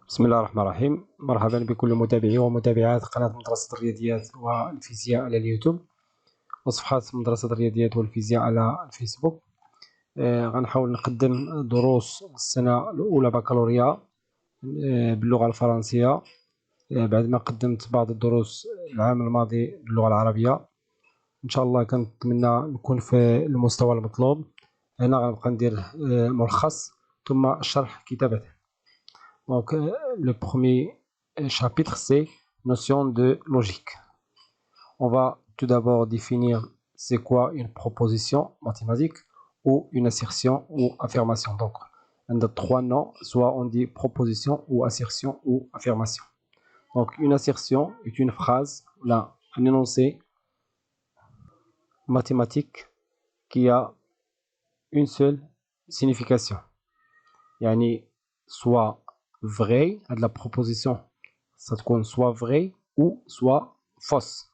بسم الله الرحمن الرحيم. مرحبا بكل متابعي ومتابعات قناة مدرسة الرياضيات والفيزياء على اليوتيوب وصفحة مدرسة الرياضيات والفيزياء على الفيسبوك. غنحاول نقدم دروس السنة الأولى بكالوريا باللغة الفرنسية بعد ما قدمت بعض الدروس العام الماضي باللغة العربية. إن شاء الله كنتمنى نكون في المستوى المطلوب. هنا غنبقى ندير ملخص ثم شرح كتابته. Donc, le premier chapitre, c'est notion de logique. On va tout d'abord définir c'est quoi une proposition mathématique ou une assertion ou affirmation. Donc, on a trois noms, soit on dit proposition ou assertion ou affirmation. Donc, une assertion est une phrase, là, un énoncé mathématique qui a une seule signification. Yani, soit vrai, de la proposition, ça compte soit vrai ou soit fausse.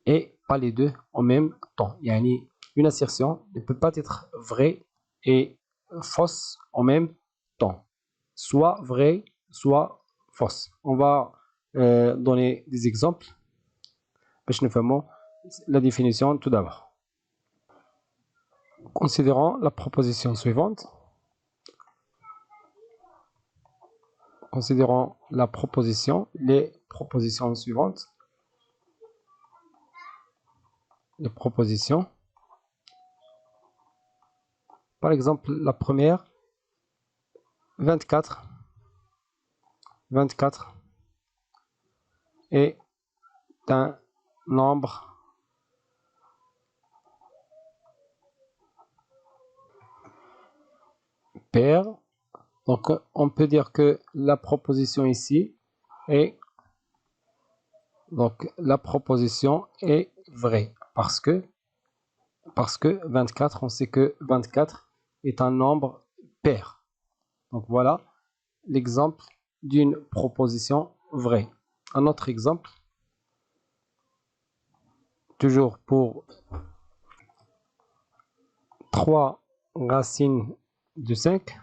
Et pas les deux en même temps. Yani, une assertion ne peut pas être vraie et fausse en même temps. Soit vrai, soit fausse. On va donner des exemples. Nous la définition tout d'abord. Considérons la proposition suivante. Considérons la proposition, les propositions suivantes. Les propositions. Par exemple, la première, 24. 24 est un nombre pair. Donc, on peut dire que la proposition ici est la proposition est vraie parce que 24, on sait que 24 est un nombre pair. Donc voilà l'exemple d'une proposition vraie. Un autre exemple, toujours pour 3 racines de 5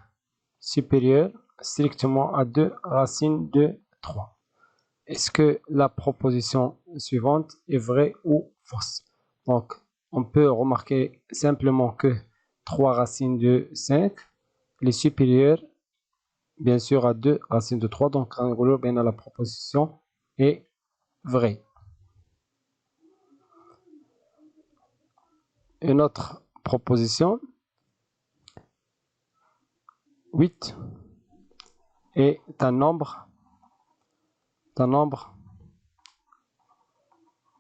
supérieure strictement à 2 racines de 3. Est-ce que la proposition suivante est vraie ou fausse? Donc, on peut remarquer simplement que 3 racines de 5 est supérieure, bien sûr, à 2 racines de 3. Donc, en gros, bien, la proposition est vraie. Une autre proposition, 8 est un nombre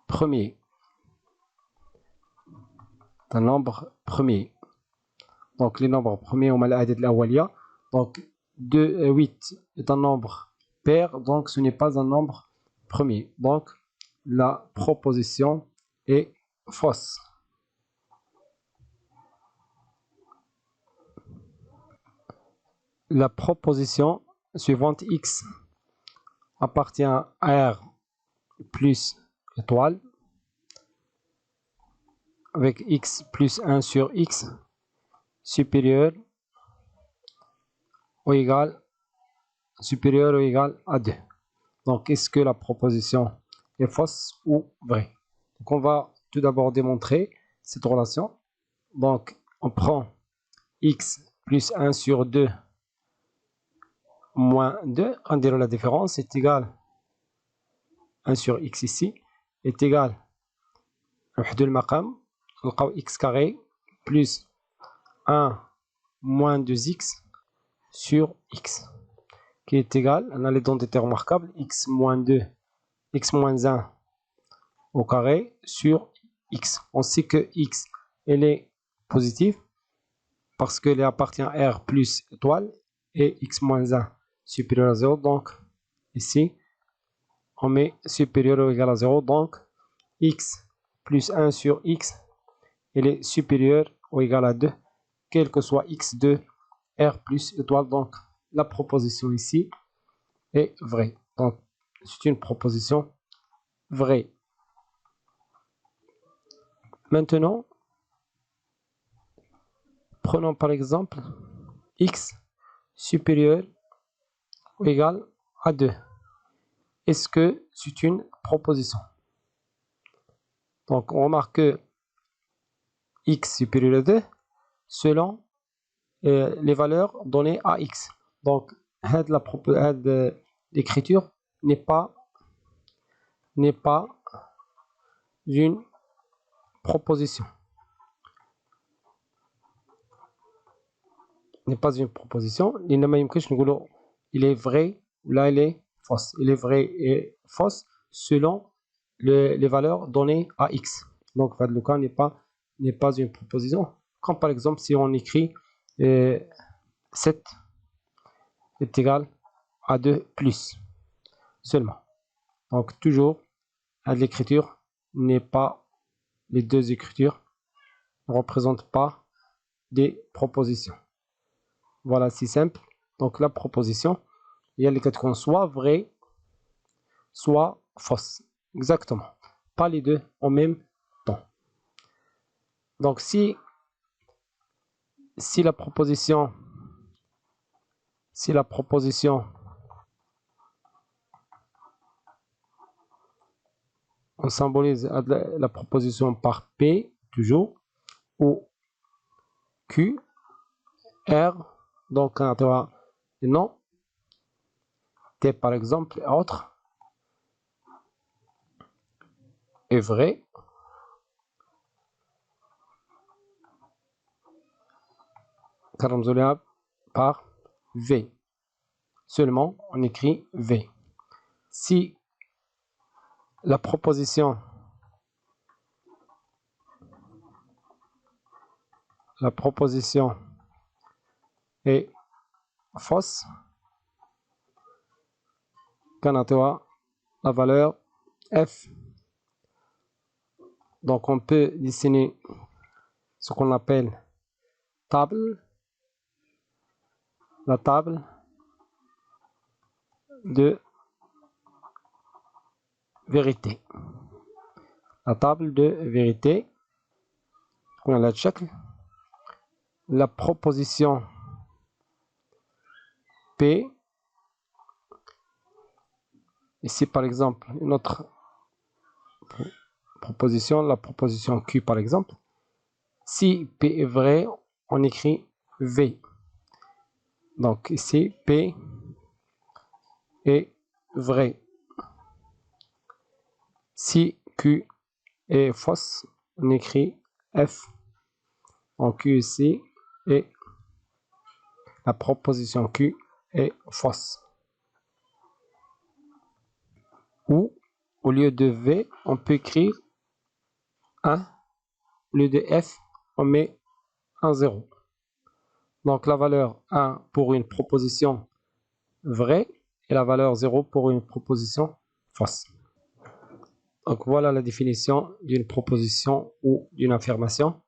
premier. Un nombre premier. Donc les nombres premiers on m'a aidé de la walia. Donc 8 est un nombre pair, donc ce n'est pas un nombre premier. Donc la proposition est fausse. La proposition suivante x appartient à R plus étoile avec x plus 1 sur x supérieur ou égal à 2. Donc est-ce que la proposition est fausse ou vraie? Donc on va tout d'abord démontrer cette relation. Donc on prend x plus 1 sur 2 moins 2, on dirait la différence est égale 1 sur x ici est égal à x carré plus 1 moins 2x sur x qui est égal, on a les identités remarquables, x moins 2, x moins 1 au carré sur x. On sait que x elle est positive parce qu'elle appartient à R plus étoile et x moins 1 supérieur à 0. Donc ici on met supérieur ou égal à 0. Donc x plus 1 sur x elle est supérieure ou égal à 2 quel que soit x de R plus étoile. Donc la proposition ici est vraie. Donc c'est une proposition vraie. Maintenant, prenons par exemple x supérieur ou égale à 2. Est-ce que c'est une proposition? Donc, on remarque que x supérieur à 2 selon les valeurs données à x. Donc, l'écriture n'est pas une proposition. N'est pas une proposition. Il est vrai ou là il est fausse. Il est vrai et fausse selon les valeurs données à x. Donc, le cas n'est pas une proposition. Comme par exemple, si on écrit 7 est égal à 2 plus seulement. Donc, toujours, l'écriture n'est pas, les deux écritures ne représentent pas des propositions. Voilà, c'est simple. Donc, la proposition, il y a les quatre qu'on soit vrai, soit fausse. Exactement. Pas les deux en même temps. Donc, si la proposition on symbolise la proposition par P, toujours, ou Q, R, donc on aura non, T par exemple, autre, est vrai, car on a par V. Seulement, on écrit V. Si la proposition est fausse, quand on aura la valeur F. Donc, on peut dessiner ce qu'on appelle la table de vérité. La table de vérité, on a la check. La proposition P, ici par exemple, une autre proposition, la proposition Q par exemple. Si P est vrai, on écrit V. Donc ici, P est vrai. Si Q est fausse, on écrit F. En Q ici, et la proposition Q est fausse. Ou, au lieu de V, on peut écrire 1. Au lieu de F, on met un 0. Donc la valeur 1 pour une proposition vraie et la valeur 0 pour une proposition fausse. Donc voilà la définition d'une proposition ou d'une affirmation.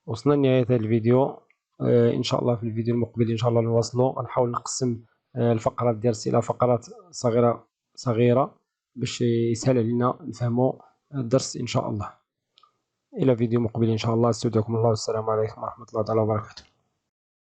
وصلنا لنهاية هذه الفيديو. إن شاء الله في الفيديو المقبل إن شاء الله نواصلوا نحاول نقسم الفقرات ديال الأسئلة فقرات صغيرة باش يسهل علينا نفهموا الدرس إن شاء الله. إلى فيديو مقبل إن شاء الله. استودعكم الله والسلام عليكم ورحمة الله تعالى وبركاته.